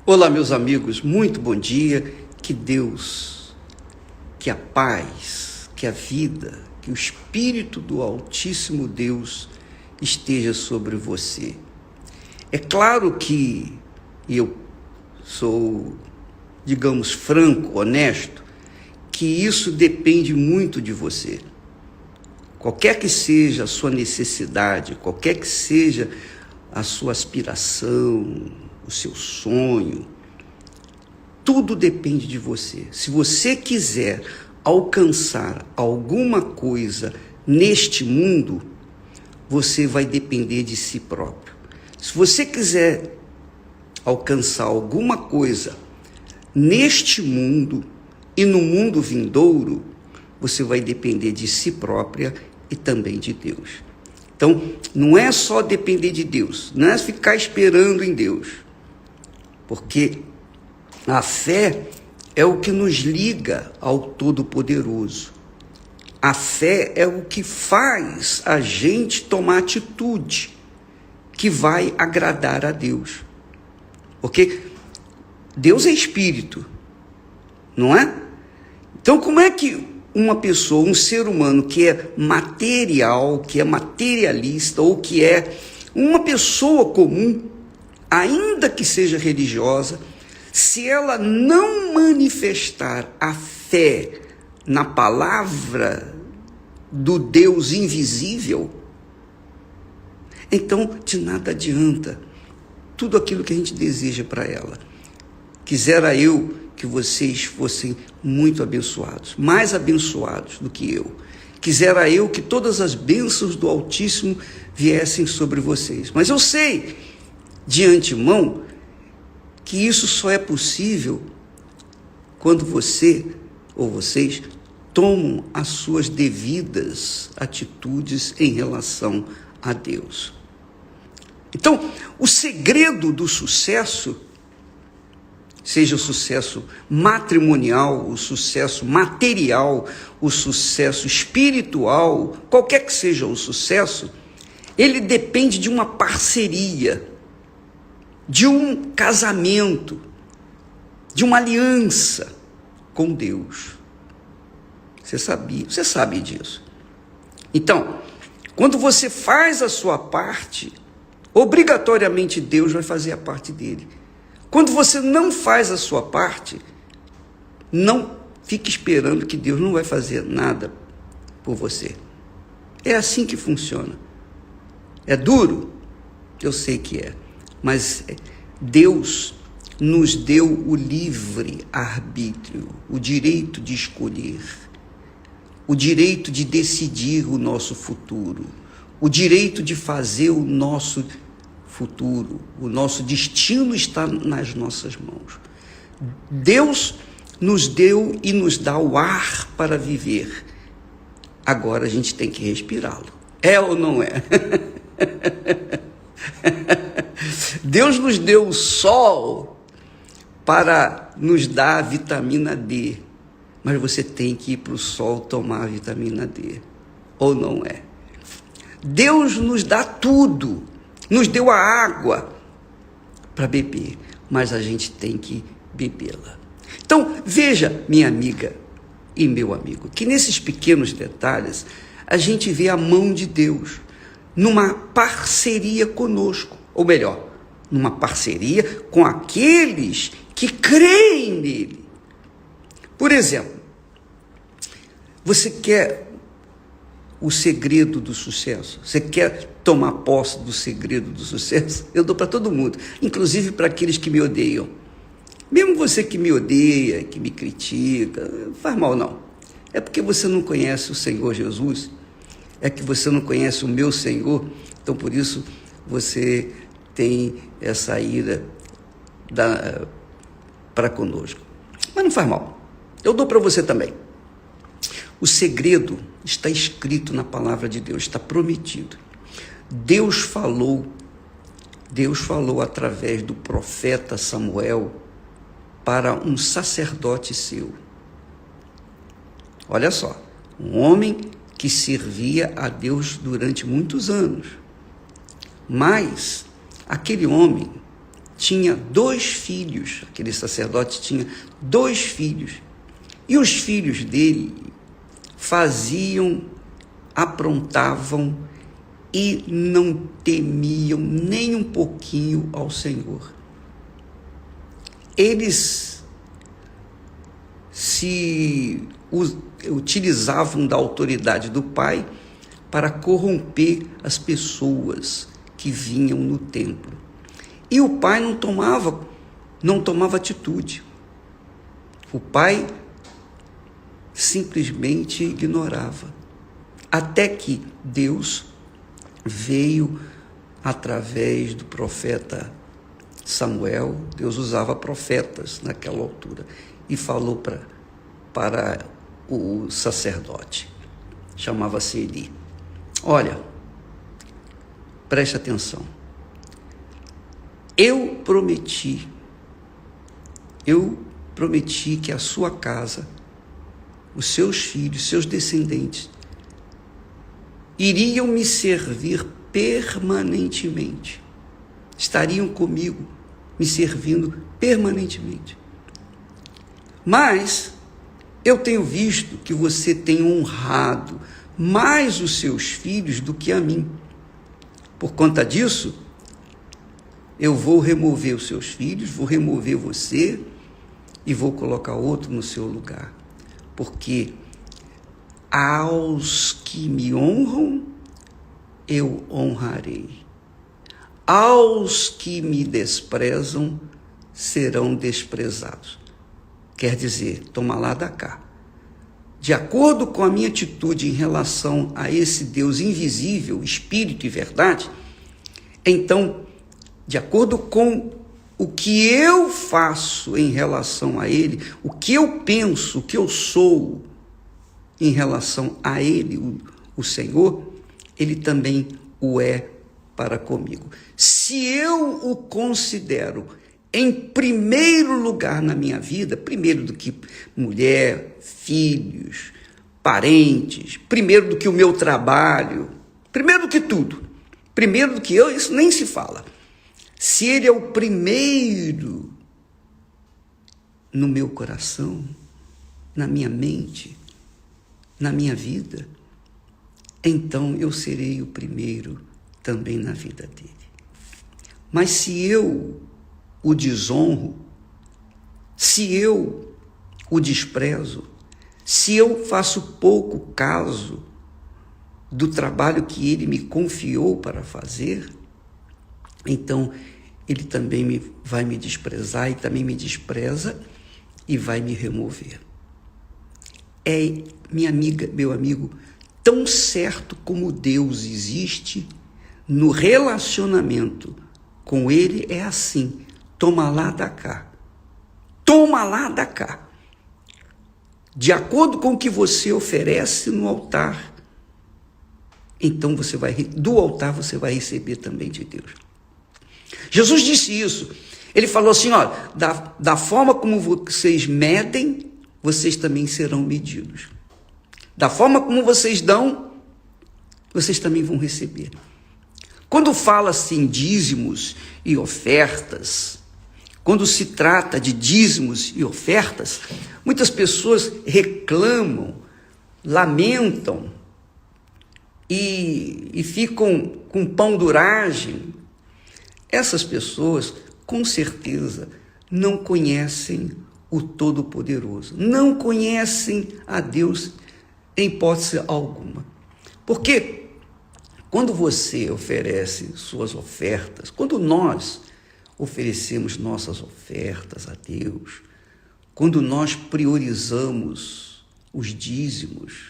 Olá, meus amigos, muito bom dia. Que Deus, que a paz, que a vida, que o Espírito do Altíssimo Deus esteja sobre você. É claro que eu sou, digamos, franco, honesto, que isso depende muito de você. Qualquer que seja a sua necessidade, qualquer que seja a sua aspiração, o seu sonho, tudo depende de você. Se você quiser alcançar alguma coisa neste mundo, você vai depender de si próprio. Se você quiser alcançar alguma coisa neste mundo e no mundo vindouro, você vai depender de si própria e também de Deus. Então, não é só depender de Deus, não é ficar esperando em Deus. Porque a fé é o que nos liga ao Todo-Poderoso. A fé é o que faz a gente tomar atitude que vai agradar a Deus. Porque Deus é espírito, não é? Então, como é que uma pessoa, um ser humano que é material, que é materialista, ou que é uma pessoa comum, ainda que seja religiosa, se ela não manifestar a fé na palavra do Deus invisível, então de nada adianta tudo aquilo que a gente deseja para ela. Quisera eu que vocês fossem muito abençoados, mais abençoados do que eu. Quisera eu que todas as bênçãos do Altíssimo viessem sobre vocês. Mas eu sei de antemão que isso só é possível quando você ou vocês tomam as suas devidas atitudes em relação a Deus. Então, o segredo do sucesso, seja o sucesso matrimonial, o sucesso material, o sucesso espiritual, qualquer que seja o sucesso, ele depende de uma parceria, de um casamento, de uma aliança com Deus. Você sabe disso. Então, quando você faz a sua parte, obrigatoriamente Deus vai fazer a parte dele. Quando você não faz a sua parte, não fique esperando que Deus não vai fazer nada por você. É assim que funciona. É duro? Eu sei que é. Mas Deus nos deu o livre arbítrio, o direito de escolher, o direito de decidir o nosso futuro, o direito de fazer o nosso futuro. O nosso destino está nas nossas mãos. Deus nos deu e nos dá o ar para viver. Agora a gente tem que respirá-lo. É ou não é? Deus nos deu o sol para nos dar a vitamina D, mas você tem que ir para o sol tomar a vitamina D, ou não é? Deus nos dá tudo, nos deu a água para beber, mas a gente tem que bebê-la. Então, veja, minha amiga e meu amigo, que nesses pequenos detalhes a gente vê a mão de Deus numa parceria conosco, ou melhor, numa parceria com aqueles que creem nele. Por exemplo, você quer o segredo do sucesso? Você quer tomar posse do segredo do sucesso? Eu dou para todo mundo, inclusive para aqueles que me odeiam. Mesmo você que me odeia, que me critica, não faz mal não. É porque você não conhece o Senhor Jesus, é que você não conhece o meu Senhor, então por isso você tem essa ira para conosco. Mas não faz mal, eu dou para você também. O segredo está escrito na palavra de Deus, está prometido. Deus falou através do profeta Samuel para um sacerdote seu. Olha só, um homem que servia a Deus durante muitos anos. Mas aquele homem tinha 2 filhos, aquele sacerdote tinha 2 filhos, e os filhos dele faziam, aprontavam e não temiam nem um pouquinho ao Senhor. Eles se utilizavam da autoridade do pai para corromper as pessoas que vinham no templo. E o pai não tomava atitude. O pai simplesmente ignorava. Até que Deus veio através do profeta Samuel. Deus usava profetas naquela altura e falou para o sacerdote, chamava-se Eli: olha, preste atenção, eu prometi que a sua casa, os seus filhos, seus descendentes, iriam me servir permanentemente, estariam comigo, me servindo permanentemente. Mas eu tenho visto que você tem honrado mais os seus filhos do que a mim. Por conta disso, eu vou remover os seus filhos, vou remover você e vou colocar outro no seu lugar. Porque aos que me honram, eu honrarei. Aos que me desprezam, serão desprezados. Quer dizer, toma lá da cá. De acordo com a minha atitude em relação a esse Deus invisível, espírito e verdade, então, de acordo com o que eu faço em relação a ele, o que eu penso, o que eu sou em relação a ele, o Senhor, ele também o é para comigo. Se eu o considero em primeiro lugar na minha vida, primeiro do que mulher, filhos, parentes, primeiro do que o meu trabalho, primeiro do que tudo, primeiro do que eu, isso nem se fala. Se ele é o primeiro no meu coração, na minha mente, na minha vida, então eu serei o primeiro também na vida dele. Mas se eu o desonro, se eu o desprezo, se eu faço pouco caso do trabalho que ele me confiou para fazer, então ele também vai me desprezar e também me despreza e vai me remover. É, minha amiga, meu amigo, tão certo como Deus existe, no relacionamento com ele é assim. Toma lá da cá. Toma lá da cá. De acordo com o que você oferece no altar, então do altar você vai receber também de Deus. Jesus disse isso. Ele falou assim, ó, da forma como vocês medem, vocês também serão medidos. Da forma como vocês dão, vocês também vão receber. Quando fala-se em dízimos e ofertas, quando se trata de dízimos e ofertas, muitas pessoas reclamam, lamentam e ficam com pão-duragem. Essas pessoas, com certeza, não conhecem o Todo-Poderoso, não conhecem a Deus em hipótese alguma. Porque quando você oferece suas ofertas, quando nós oferecemos nossas ofertas a Deus, quando nós priorizamos os dízimos,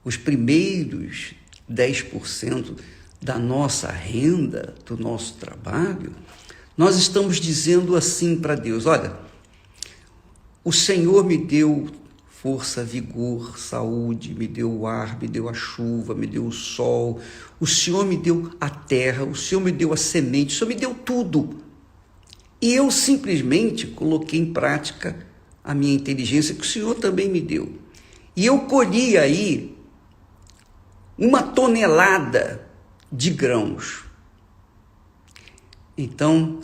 os primeiros 10% da nossa renda, do nosso trabalho, nós estamos dizendo assim para Deus, olha, o Senhor me deu força, vigor, saúde, me deu o ar, me deu a chuva, me deu o sol, o Senhor me deu a terra, o Senhor me deu a semente, o Senhor me deu tudo. E eu simplesmente coloquei em prática a minha inteligência, que o Senhor também me deu. E eu colhi aí 1 tonelada de grãos. Então,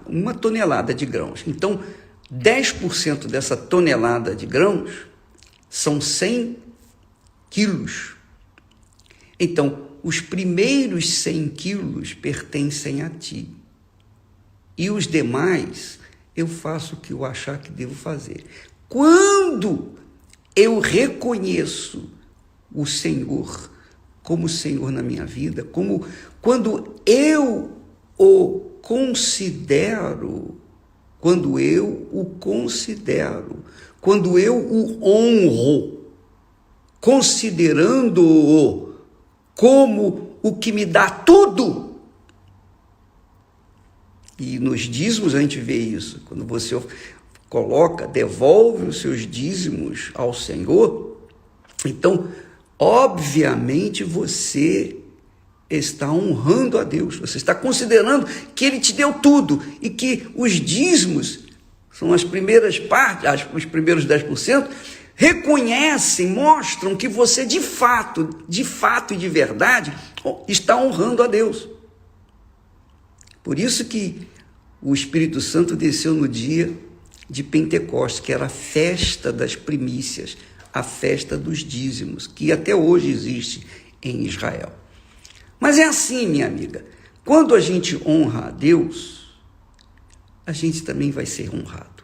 uma tonelada de grãos. Então, 10% dessa tonelada de grãos são 100 quilos. Então, os primeiros 100 quilos pertencem a ti. E os demais, eu faço o que eu achar que devo fazer. Quando eu reconheço o Senhor como Senhor na minha vida, quando eu o considero, quando eu o honro, considerando-o como o que me dá tudo. E nos dízimos a gente vê isso, quando você devolve os seus dízimos ao Senhor, então, obviamente, você está honrando a Deus, você está considerando que Ele te deu tudo e que os dízimos são as primeiras partes, os primeiros 10%, reconhecem, mostram que você de fato e de verdade está honrando a Deus. Por isso que o Espírito Santo desceu no dia de Pentecostes, que era a festa das primícias, a festa dos dízimos, que até hoje existe em Israel. Mas é assim, minha amiga, quando a gente honra a Deus, a gente também vai ser honrado.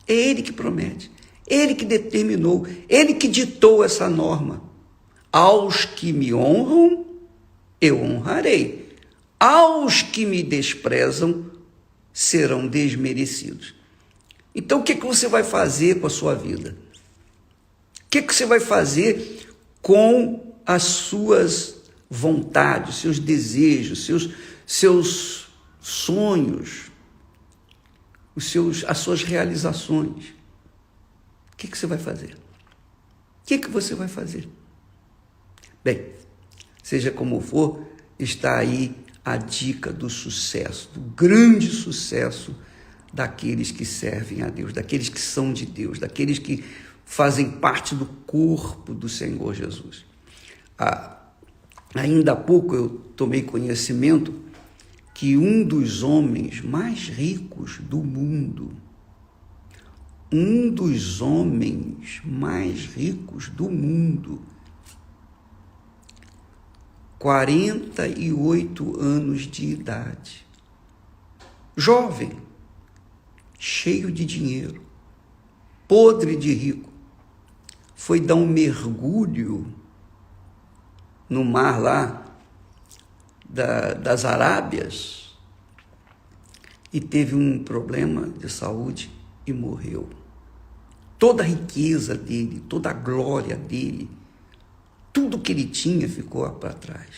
É Ele que promete, Ele que determinou, Ele que ditou essa norma. Aos que me honram, eu honrarei. Aos que me desprezam, serão desmerecidos. Então, o que você vai fazer com a sua vida? O que você vai fazer com as suas vontades, seus desejos, seus sonhos, as suas realizações? O que você vai fazer? O que você vai fazer? Bem, seja como for, está aí a dica do sucesso, do grande sucesso daqueles que servem a Deus, daqueles que são de Deus, daqueles que fazem parte do corpo do Senhor Jesus. Ainda há pouco eu tomei conhecimento que um dos homens mais ricos do mundo, 48 anos de idade, jovem, cheio de dinheiro, podre de rico, foi dar um mergulho no mar lá das Arábias e teve um problema de saúde e morreu. Toda a riqueza dele, toda a glória dele, tudo que ele tinha ficou para trás.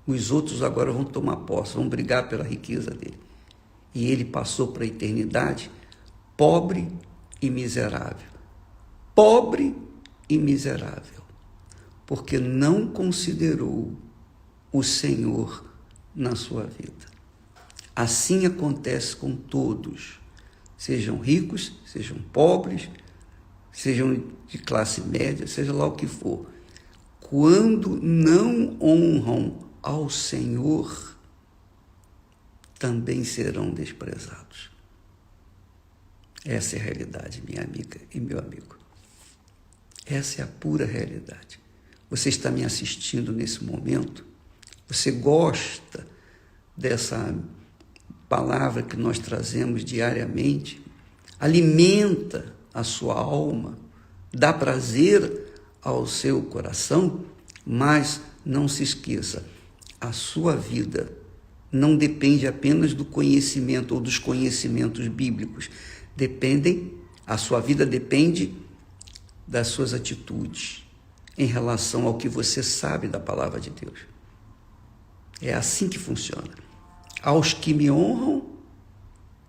Os outros agora vão tomar posse, vão brigar pela riqueza dele. E ele passou para a eternidade pobre e miserável. Pobre e miserável, porque não considerou o Senhor na sua vida. Assim acontece com todos, sejam ricos, sejam pobres, sejam de classe média, seja lá o que for. Quando não honram ao Senhor, também serão desprezados. Essa é a realidade, minha amiga e meu amigo. Essa é a pura realidade. Você está me assistindo nesse momento? Você gosta dessa palavra que nós trazemos diariamente? Alimenta a sua alma, dá prazer ao seu coração, mas não se esqueça, a sua vida não depende apenas do conhecimento ou dos conhecimentos bíblicos. A sua vida depende das suas atitudes em relação ao que você sabe da palavra de Deus. É assim que funciona. Aos que me honram,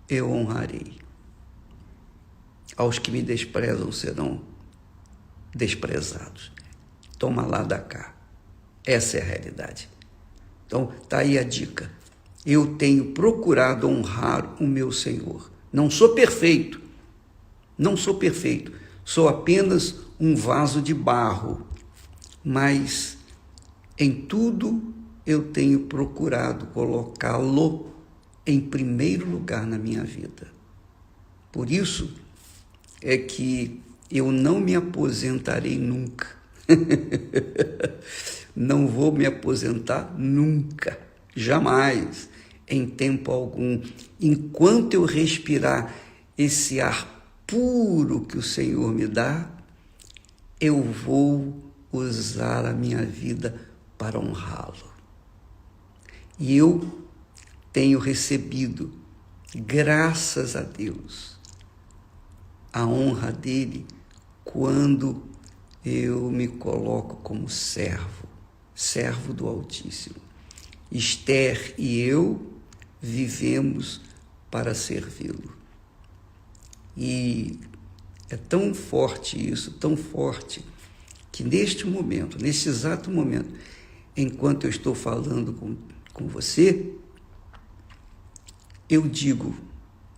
eu honrarei. Aos que me desprezam serão desprezados. Toma lá da cá. Essa é a realidade. Então, está aí a dica. Eu tenho procurado honrar o meu Senhor. Não sou perfeito. Sou apenas um vaso de barro. Mas em tudo eu tenho procurado colocá-lo em primeiro lugar na minha vida. Por isso é que eu não me aposentarei nunca. Não vou me aposentar nunca, jamais, em tempo algum. Enquanto eu respirar esse ar puro que o Senhor me dá, eu vou usar a minha vida para honrá-lo. E eu tenho recebido, graças a Deus, a honra dele quando eu me coloco como servo do Altíssimo. Esther e eu vivemos para servi-lo. E é tão forte isso, tão forte, que neste momento, nesse exato momento, enquanto eu estou falando com você, eu digo,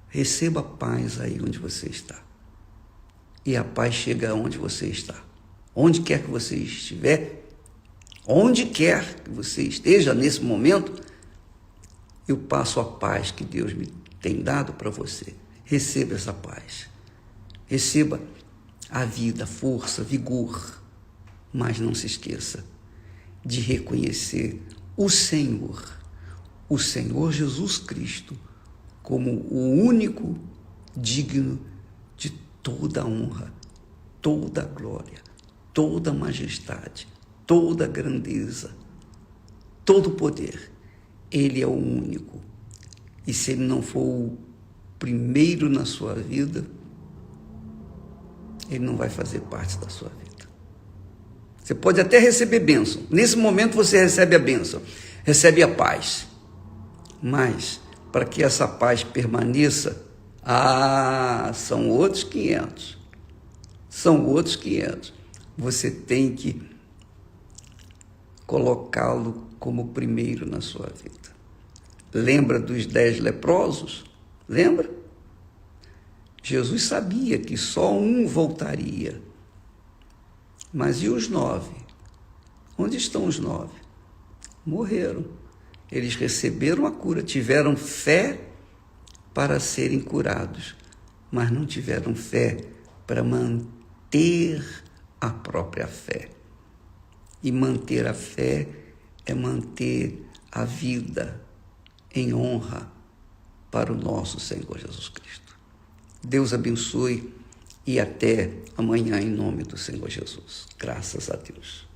receba a paz aí onde você está. E a paz chega aonde você está. Onde quer que você estiver, onde quer que você esteja nesse momento, eu passo a paz que Deus me tem dado para você. Receba essa paz. Receba a vida, força, vigor. Mas não se esqueça de reconhecer o Senhor Jesus Cristo, como o único digno de toda a honra, toda a glória, toda a majestade, toda a grandeza, todo o poder. Ele é o único. E se ele não for o primeiro na sua vida, ele não vai fazer parte da sua vida. Você pode até receber bênção. Nesse momento você recebe a bênção, recebe a paz. Mas, para que essa paz permaneça, são outros 500. São outros 500. Você tem que colocá-lo como primeiro na sua vida. Lembra dos 10 leprosos? Lembra? Jesus sabia que só um voltaria. Mas e os 9? Onde estão os 9? Morreram. Eles receberam a cura, tiveram fé para serem curados, mas não tiveram fé para manter a própria fé. E manter a fé é manter a vida em honra para o nosso Senhor Jesus Cristo. Deus abençoe e até amanhã em nome do Senhor Jesus. Graças a Deus.